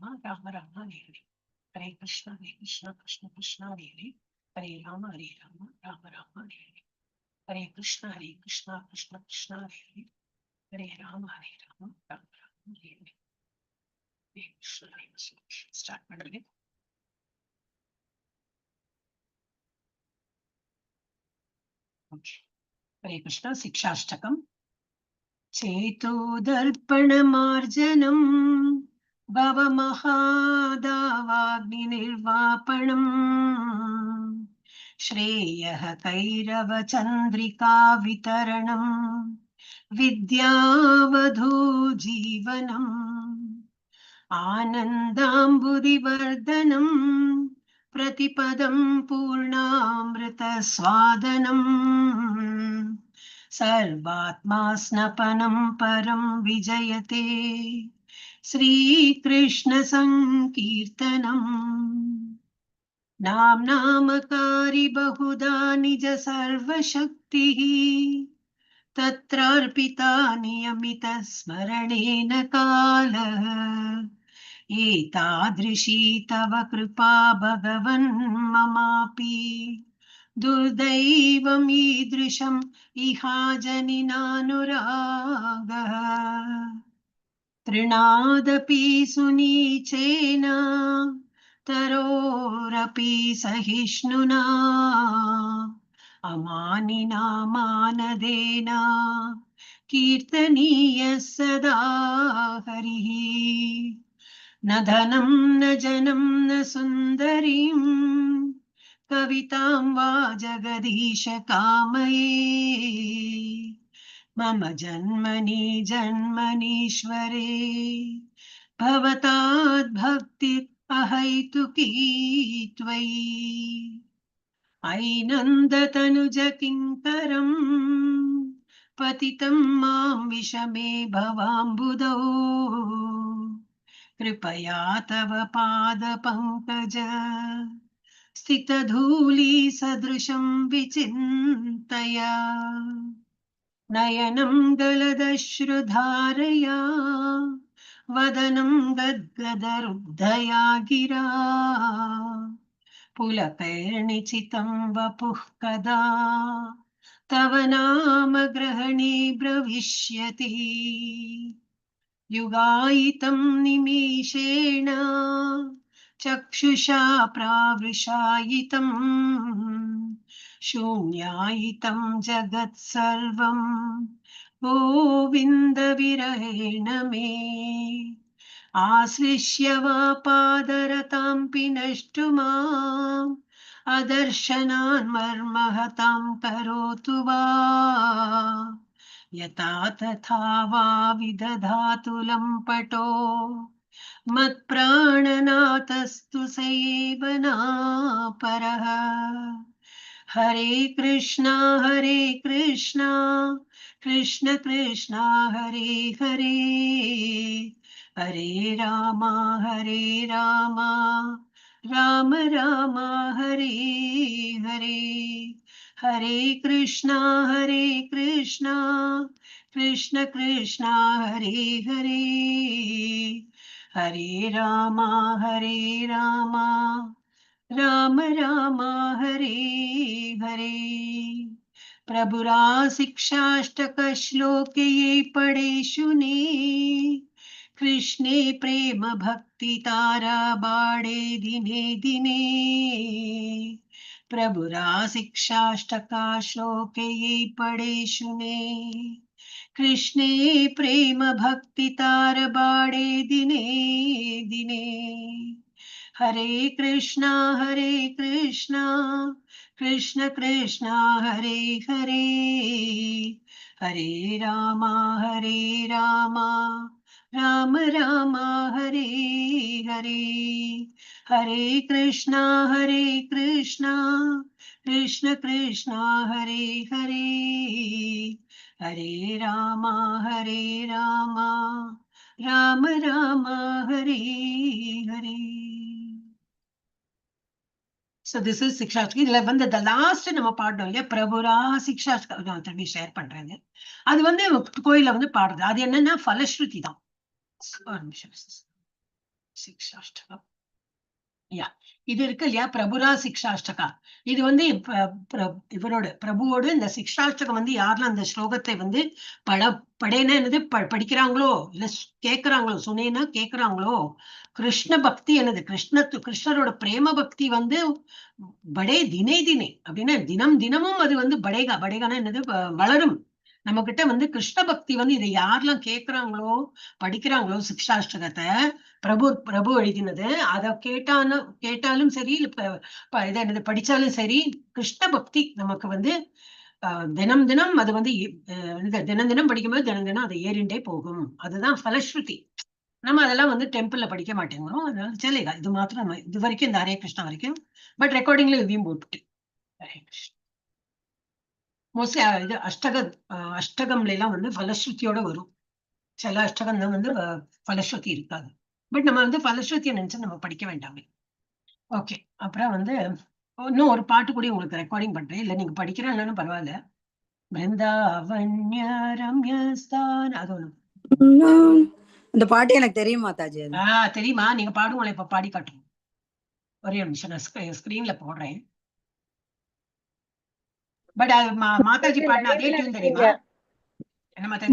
Rama, Rama Rama, Hare Hare. Hare Krishna, Krishna Krishna, Hare Hare. Hare Rama, Rama Rama, Hare Hare. Hare Krishna, Krishna Krishna, Hare Hare. Hare Rama, Rama Rama, Hare Hare. Hare Krishna, Hare Krishna. Start madre. Hare Krishna, Sikshashtakam. चेतोदर्पणमार्जनम् भवमहादावाग्निर्वापणम् श्रेयः कैरवचन्द्रिका वितरणम् विद्यावधू जीवनम् आनन्दाम्बुदिवर्धनम् प्रतिपदं पूर्णामृतस्वादनम् सर्वात्मा स्नपनं परं विजयते श्रीकृष्ण संकीर्तनम् नाम्नामकारि बहुधा निज सर्वशक्तिः तत्रार्पिता नियमित स्मरणेन कालः एतादृशी तव कृपा भगवन् ममापि दुर्दैवम् ईदृशम् इहाजनिनानुरागः तृणादपि सुनीचेन तरोरपि सहिष्णुना अमानिना मानदेन कीर्तनीयः सदा हरिः न धनं न जनं न सुन्दरीं कवितां वा जगदीश कामये मम जन्मनि जन्मनीश्वरे भवताद्भक्ति अहैतुकी त्वयि ऐनन्दतनुज किङ्करं पतितं मां विषमे भवाम्बुधौ कृपया तव पादपङ्कज स्थितधूली सदृशं विचिन्तय नयनं गलदश्रुधारया वदनं गद्गदरुद्धया गिरा पुलकैर्निचितं वपुः कदा तव नाम ग्रहणे ब्रविष्यति युगायितं निमेषेण चक्षुषा प्रावृषायितं शून्यायितं जगत् सर्वं गोविन्द विरहेण मे आश्लिष्य वा पादरतां पिनष्टु माम् अदर्शनान् मर्महतां करोतु वा यथा तथा वा विदधातु लम्पटो मत्प्राणनाथस्तु स एव नापरः हरे कृष्णा कृष्ण कृष्णा हरे हरे हरे राम राम राम हरे हरे हरे कृष्णा कृष्ण कृष्णा हरे हरे हरे राम राम राम हरे हरे प्रभुरा शिक्षाष्टक श्लोक ये पढ़े सुने कृष्णे प्रेम भक्ति तारा बाड़े दिने दिने प्रभुरा शिक्षाष्टका श्लोक ये पढ़े सुने कृष्णे प्रेम भक्ति तार बाड़े दिने दिने हरे Krishna Krishna Krishna Hare Hare Hare Ram Ram Ram Hare Hare Hare Krishna Krishna Krishna Hare Hare Hare Ram Ram Ram Hare Hare. So this is Sikshashtakam. இதுல வந்து the last நம்ம பாடணும் இல்லையா, பிரபுரா சிக்ஷாஷ்டகம் திரும்பி ஷேர் பண்றாங்க. அது வந்து கோயில வந்து பாடுறது. அது என்னன்னா ஃபலஸ்ருதி தான். ஒரு நிமிஷம். சிக்ஷாஷ்டகம். யா, இது இருக்கு இல்லையா, பிரபுரா சிக்ஷாஷ்டகா. இது வந்து இவரோட பிரபுவோட இந்த சிக்ஷாஷ்டகம் வந்து யாரெல்லாம் அந்த ஸ்லோகத்தை வந்து படேனா என்னது படிக்கிறாங்களோ இல்ல கேக்குறாங்களோ, சுனேனா கேக்குறாங்களோ, கிருஷ்ண பக்தி என்னது, கிருஷ்ணரோட பிரேம பக்தி வந்து படே தினே தினே அப்படின்னா தினம் தினமும் அது வந்து படேகானா என்னது வளரும். நம்ம கிட்ட வந்து கிருஷ்ண பக்தி வந்து இதை யாரெல்லாம் கேக்குறாங்களோ படிக்கிறாங்களோ சிக்ஷாஷ்டகத்தை, பிரபு எழுதினது, அதை கேட்டாலும் சரி, இதை என்னது படிச்சாலும் சரி, கிருஷ்ண பக்தி நமக்கு வந்து தினம் தினம் அது வந்து தினம் தினம் படிக்கும்போது தினம் தினம் அது ஏறிண்டே போகும். அதுதான் ஃபலஸ்ருதி. நம்ம அதெல்லாம் வந்து டெம்பிள்ல படிக்க மாட்டேங்கிறோம். அதனால சரிங்க, இது மாத்திரம் நம்ம இது வரைக்கும் இந்த ஹரே கிருஷ்ணா வரைக்கும், பட் ரெக்கார்டிங்ல இதையும் போட்டுட்டு ஹரே கிருஷ்ணா. மோஸ்ட்லி இது அஷ்டகம்ல எல்லாம் வந்து ஃபலஸ்ருதியோட வரும். சில அஷ்டகம் தான் வந்து ஃபலஸ்ருதி இருக்காது. பட் நம்ம வந்து ஃபலஸ்ருதியை நினைச்சு நம்ம படிக்க வேண்டாமே. ஓகே, அப்புறம் வந்து இன்னும் ஒரு பாட்டு கூட உங்களுக்கு ரெக்கார்டிங் பண்றேன். இல்ல நீங்க படிக்கிறேன்னு பரவாயில்ல. பிருந்தாவன்ய ரம்யஸ்தான் அது ஒண்ணு. அந்த பாட்டு எனக்கு தெரியும் மாதாஜி. தெரியுமா? நீங்க பாடுங்களேன், இப்ப பாடி காட்டுங்க. ஒரே நிமிஷம் நான் ஸ்கிரீன்ல போடுறேன். பட் மாதாஜி பாடின அதே டியூன் தெரியுமா? என்ன மாதாஜி?